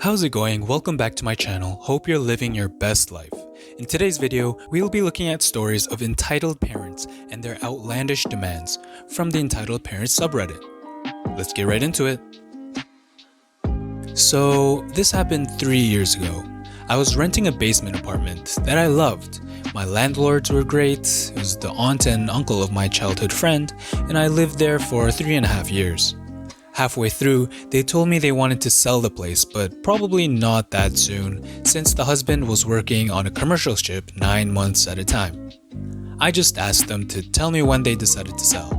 How's it going? Welcome back to my channel. Hope you're living your best life. In today's video, we'll be looking at stories of entitled parents and their outlandish demands from the Entitled Parents subreddit. Let's get right into it. So, this happened 3 years ago. I was renting a basement apartment that I loved. My landlords were great, it was the aunt and uncle of my childhood friend, and I lived there for 3.5 years. Halfway through, they told me they wanted to sell the place, but probably not that soon, since the husband was working on a commercial ship 9 months at a time. I just asked them to tell me when they decided to sell.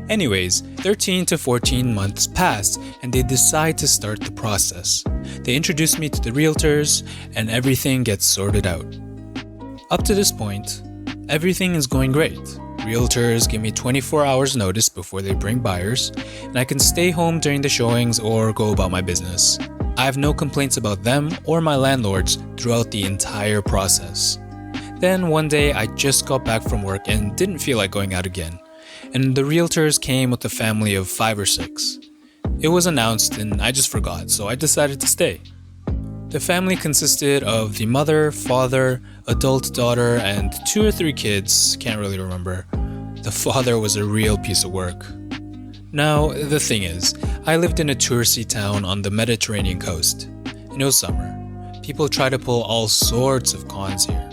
Anyways, 13 to 14 months pass and they decide to start the process. They introduce me to the realtors and everything gets sorted out. Up to this point, everything is going great. Realtors give me 24 hours notice before they bring buyers, and I can stay home during the showings or go about my business. I have no complaints about them or my landlords throughout the entire process. Then one day I just got back from work and didn't feel like going out again, and the realtors came with a family of 5 or 6. It was announced and I just forgot, so I decided to stay. The family consisted of the mother, father, adult daughter, and 2 or 3 kids, can't really remember. The father was a real piece of work. Now, the thing is, I lived in a touristy town on the Mediterranean coast, and it was summer. People try to pull all sorts of cons here.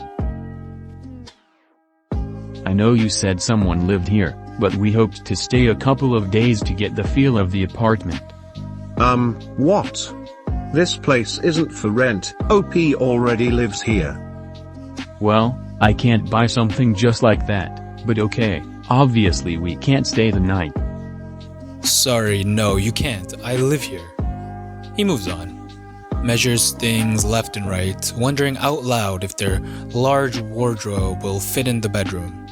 I know you said someone lived here, but we hoped to stay a couple of days to get the feel of the apartment. What? This place isn't for rent. OP already lives here. Well, I can't buy something just like that, but okay, obviously we can't stay the night. Sorry, no, you can't. I live here. He moves on. Measures things left and right, wondering out loud if their large wardrobe will fit in the bedroom.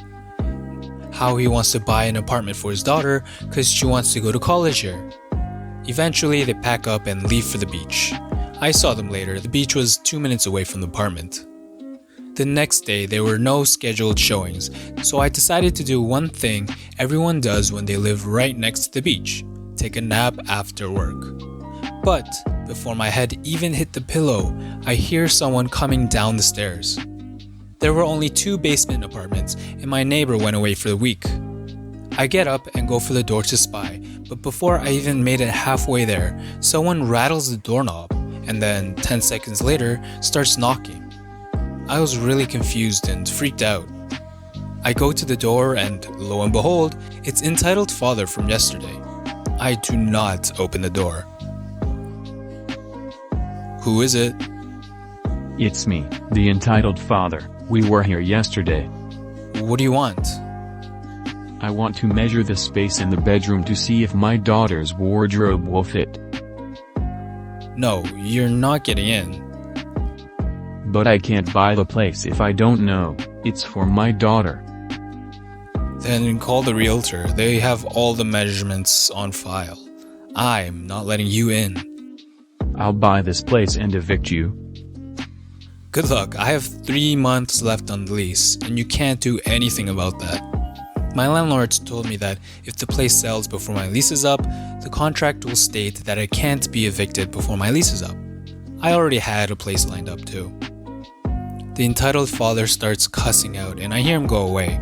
How he wants to buy an apartment for his daughter because she wants to go to college here. Eventually, they pack up and leave for the beach. I saw them later. The beach was 2 minutes away from the apartment. The next day, there were no scheduled showings, so I decided to do one thing everyone does when they live right next to the beach: take a nap after work. But before my head even hit the pillow, I hear someone coming down the stairs. There were only 2 basement apartments, and my neighbor went away for the week. I get up and go for the door to spy, but before I even made it halfway there, someone rattles the doorknob and then 10 seconds later starts knocking. I was really confused and freaked out. I go to the door and lo and behold, it's entitled father from yesterday. I do not open the door. Who is it? It's me, the entitled father. We were here yesterday. What do you want? I want to measure the space in the bedroom to see if my daughter's wardrobe will fit. No, you're not getting in. But I can't buy the place if I don't know. It's for my daughter. Then call the realtor. They have all the measurements on file. I'm not letting you in. I'll buy this place and evict you. Good luck. I have 3 months left on the lease, and you can't do anything about that. My landlords told me that if the place sells before my lease is up, the contract will state that I can't be evicted before my lease is up. I already had a place lined up too. The entitled father starts cussing out and I hear him go away.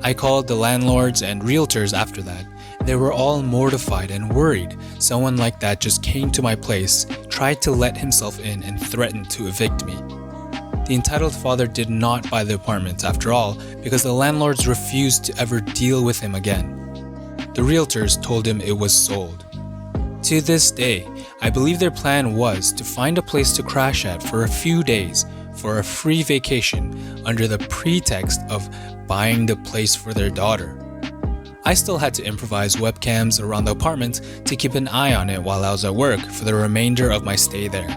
I called the landlords and realtors after that. They were all mortified and worried. Someone like that just came to my place, tried to let himself in and threatened to evict me. The entitled father did not buy the apartment after all because the landlords refused to ever deal with him again. The realtors told him it was sold. To this day, I believe their plan was to find a place to crash at for a few days for a free vacation under the pretext of buying the place for their daughter. I still had to improvise webcams around the apartment to keep an eye on it while I was at work for the remainder of my stay there.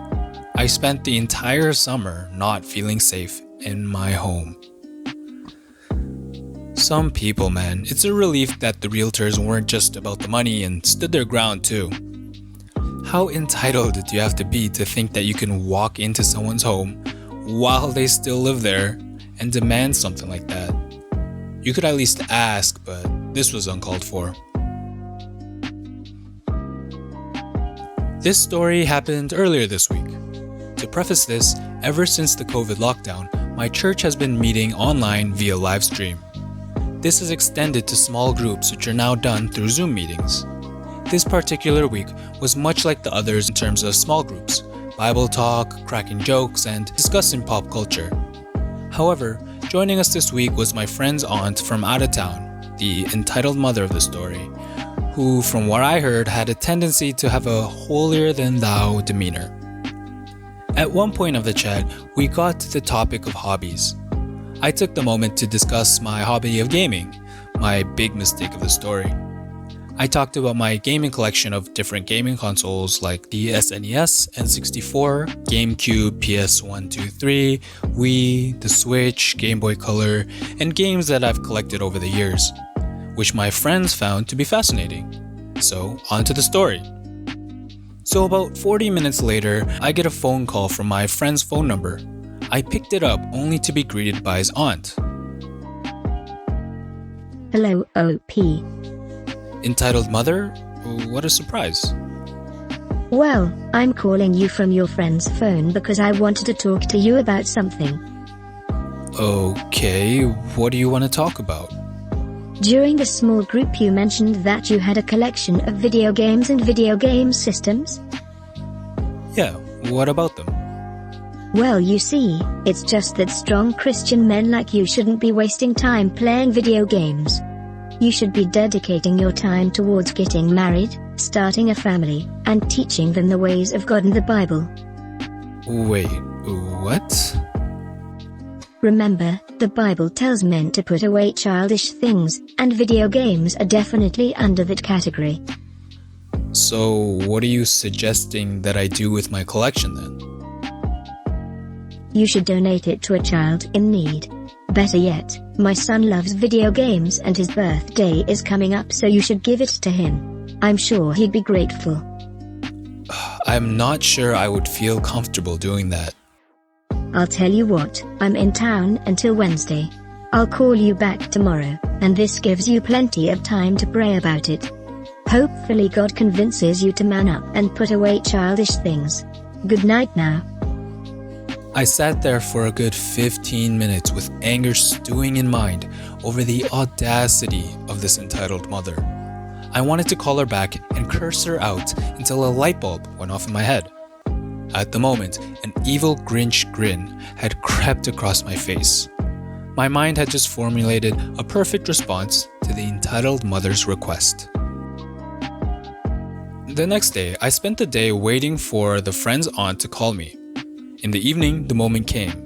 I spent the entire summer not feeling safe in my home. Some people, man, it's a relief that the realtors weren't just about the money and stood their ground too. How entitled do you have to be to think that you can walk into someone's home while they still live there and demand something like that? You could at least ask, but this was uncalled for. This story happened earlier this week. To preface this, ever since the COVID lockdown, my church has been meeting online via live stream. This is extended to small groups which are now done through Zoom meetings. This particular week was much like the others in terms of small groups, Bible talk, cracking jokes, and discussing pop culture. However, joining us this week was my friend's aunt from out of town, the entitled mother of the story, who, from what I heard, had a tendency to have a holier-than-thou demeanor. At one point of the chat, we got to the topic of hobbies. I took the moment to discuss my hobby of gaming, my big mistake of the story. I talked about my gaming collection of different gaming consoles like the SNES, N64, GameCube, PS1, 2, 3, Wii, the Switch, Game Boy Color, and games that I've collected over the years, which my friends found to be fascinating. So, on to the story. So about 40 minutes later, I get a phone call from my friend's phone number. I picked it up only to be greeted by his aunt. Hello, OP. Entitled Mother? What a surprise. Well, I'm calling you from your friend's phone because I wanted to talk to you about something. Okay, what do you want to talk about? During the small group you mentioned that you had a collection of video games and video game systems? Yeah, what about them? Well, you see, it's just that strong Christian men like you shouldn't be wasting time playing video games. You should be dedicating your time towards getting married, starting a family, and teaching them the ways of God and the Bible. Wait, what? Remember, the Bible tells men to put away childish things, and video games are definitely under that category. So, what are you suggesting that I do with my collection then? You should donate it to a child in need. Better yet, my son loves video games and his birthday is coming up, so you should give it to him. I'm sure he'd be grateful. I'm not sure I would feel comfortable doing that. I'll tell you what, I'm in town until Wednesday. I'll call you back tomorrow, and this gives you plenty of time to pray about it. Hopefully God convinces you to man up and put away childish things. Good night now. I sat there for a good 15 minutes with anger stewing in mind over the audacity of this entitled mother. I wanted to call her back and curse her out until a light bulb went off in my head. At the moment, an evil Grinch grin had crept across my face. My mind had just formulated a perfect response to the entitled mother's request. The next day, I spent the day waiting for the friend's aunt to call me. In the evening, the moment came.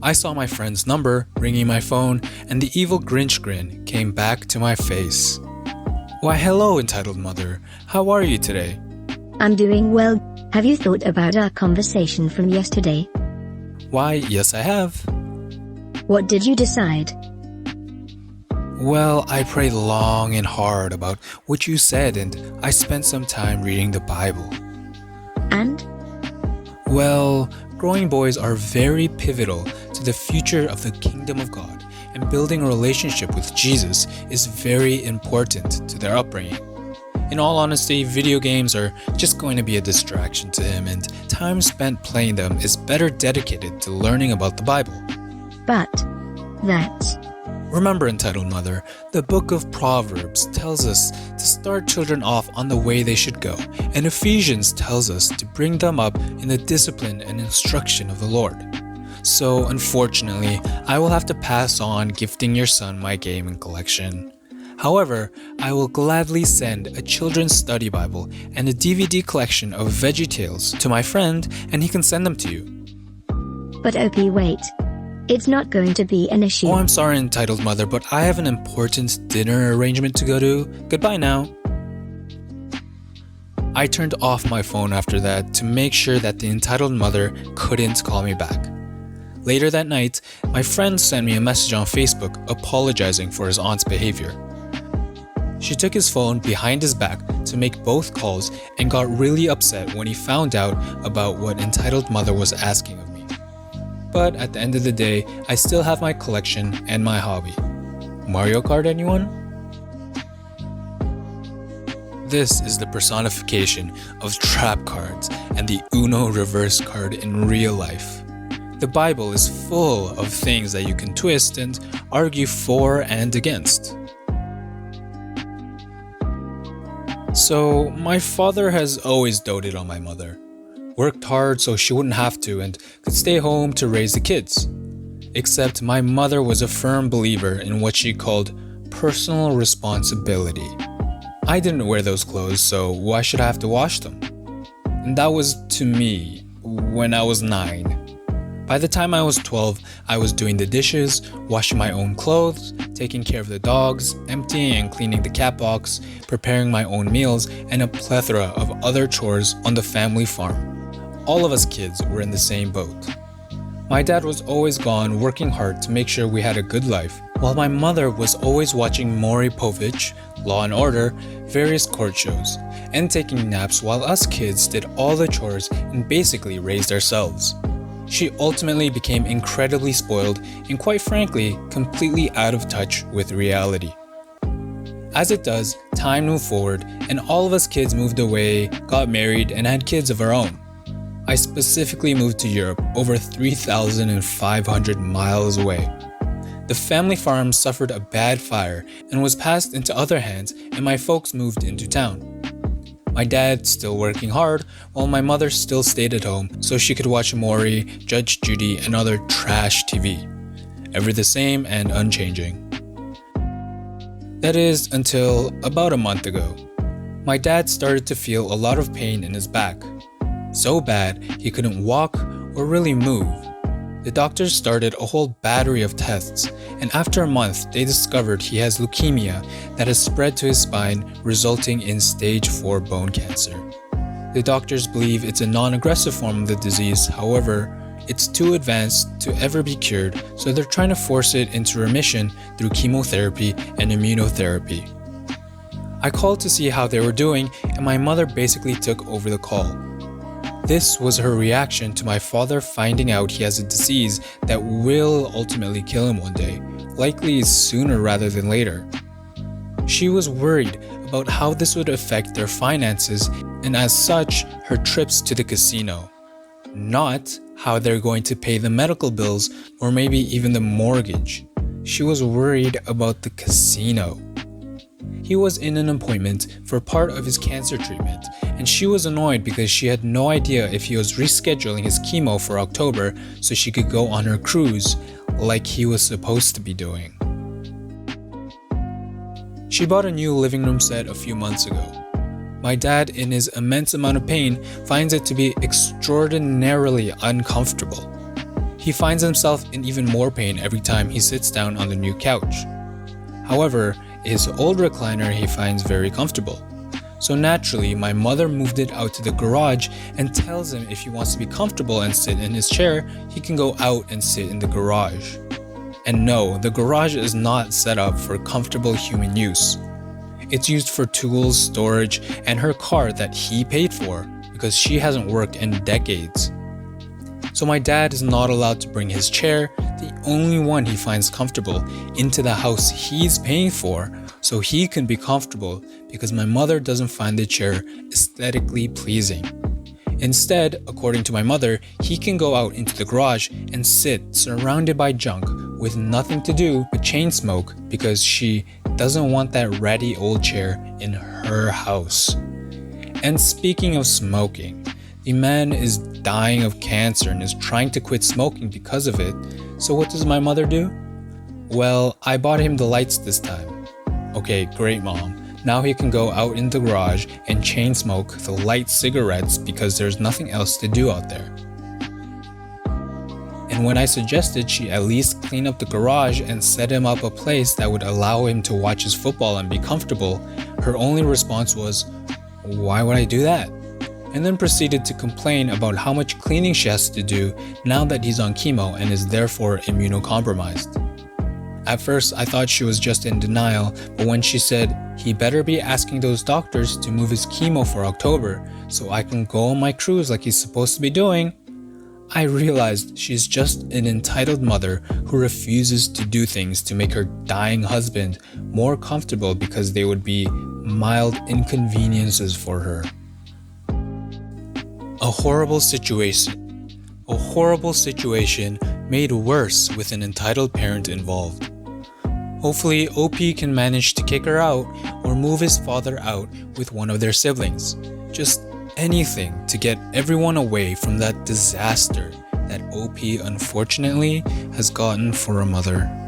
I saw my friend's number ringing my phone, and the evil Grinch grin came back to my face. Why, hello, entitled mother. How are you today? I'm doing well. Have you thought about our conversation from yesterday? Why, yes, I have. What did you decide? Well, I prayed long and hard about what you said, and I spent some time reading the Bible. And? Well, growing boys are very pivotal to the future of the kingdom of God, and building a relationship with Jesus is very important to their upbringing. In all honesty, video games are just going to be a distraction to him, and time spent playing them is better dedicated to learning about the Bible. But that's... Remember, entitled mother, the book of Proverbs tells us to start children off on the way they should go, and Ephesians tells us to bring them up in the discipline and instruction of the Lord. So, unfortunately, I will have to pass on gifting your son my gaming collection. However, I will gladly send a children's study Bible and a DVD collection of VeggieTales to my friend, and he can send them to you. But OP, wait. It's not going to be an issue. Oh, I'm sorry, entitled mother, but I have an important dinner arrangement to go to. Goodbye now. I turned off my phone after that to make sure that the entitled mother couldn't call me back. Later that night, my friend sent me a message on Facebook apologizing for his aunt's behavior. She took his phone behind his back to make both calls and got really upset when he found out about what entitled mother was asking of me. But at the end of the day, I still have my collection and my hobby. Mario Kart, anyone? This is the personification of trap cards and the Uno reverse card in real life. The Bible is full of things that you can twist and argue for and against. So, my father has always doted on my mother. Worked hard so she wouldn't have to and could stay home to raise the kids. Except my mother was a firm believer in what she called personal responsibility. I didn't wear those clothes, so why should I have to wash them? And that was to me when I was 9. By the time I was 12, I was doing the dishes, washing my own clothes, taking care of the dogs, emptying and cleaning the cat box, preparing my own meals, and a plethora of other chores on the family farm. All of us kids were in the same boat. My dad was always gone working hard to make sure we had a good life, while my mother was always watching Maury Povich, Law and Order, various court shows, and taking naps while us kids did all the chores and basically raised ourselves. She ultimately became incredibly spoiled and quite frankly, completely out of touch with reality. As it does, time moved forward and all of us kids moved away, got married, and had kids of our own. I specifically moved to Europe, over 3,500 miles away. The family farm suffered a bad fire and was passed into other hands, and my folks moved into town. My dad still working hard, while my mother still stayed at home so she could watch Maury, Judge Judy, and other trash TV. Ever the same and unchanging. That is, until about a month ago. My dad started to feel a lot of pain in his back. So bad, he couldn't walk or really move. The doctors started a whole battery of tests, and after a month, they discovered he has leukemia that has spread to his spine, resulting in stage 4 bone cancer. The doctors believe it's a non-aggressive form of the disease, however, it's too advanced to ever be cured, so they're trying to force it into remission through chemotherapy and immunotherapy. I called to see how they were doing, and my mother basically took over the call. This was her reaction to my father finding out he has a disease that will ultimately kill him one day, likely sooner rather than later. She was worried about how this would affect their finances and as such, her trips to the casino. Not how they're going to pay the medical bills or maybe even the mortgage. She was worried about the casino. He was in an appointment for part of his cancer treatment, and she was annoyed because she had no idea if he was rescheduling his chemo for October so she could go on her cruise like he was supposed to be doing. She bought a new living room set a few months ago. My dad, in his immense amount of pain, finds it to be extraordinarily uncomfortable. He finds himself in even more pain every time he sits down on the new couch. However, his old recliner he finds very comfortable. So naturally, my mother moved it out to the garage and tells him if he wants to be comfortable and sit in his chair, he can go out and sit in the garage. And no, the garage is not set up for comfortable human use. It's used for tools, storage, and her car that he paid for because she hasn't worked in decades. So my dad is not allowed to bring his chair, the only one he finds comfortable, into the house he's paying for so he can be comfortable because my mother doesn't find the chair aesthetically pleasing. Instead, according to my mother, he can go out into the garage and sit surrounded by junk with nothing to do but chain smoke because she doesn't want that ratty old chair in her house. And speaking of smoking, the man is dying of cancer and is trying to quit smoking because of it. So what does my mother do? Well, I bought him the lights this time. Okay, great mom. Now he can go out in the garage and chain smoke the light cigarettes because there's nothing else to do out there. And when I suggested she at least clean up the garage and set him up a place that would allow him to watch his football and be comfortable, her only response was, "Why would I do that?" And then proceeded to complain about how much cleaning she has to do now that he's on chemo and is therefore immunocompromised. At first, I thought she was just in denial, but when she said, he better be asking those doctors to move his chemo for October so I can go on my cruise like he's supposed to be doing, I realized she's just an entitled mother who refuses to do things to make her dying husband more comfortable because they would be mild inconveniences for her. A horrible situation. A horrible situation made worse with an entitled parent involved. Hopefully, OP can manage to kick her out or move his father out with one of their siblings. Just anything to get everyone away from that disaster that OP unfortunately has gotten for a mother.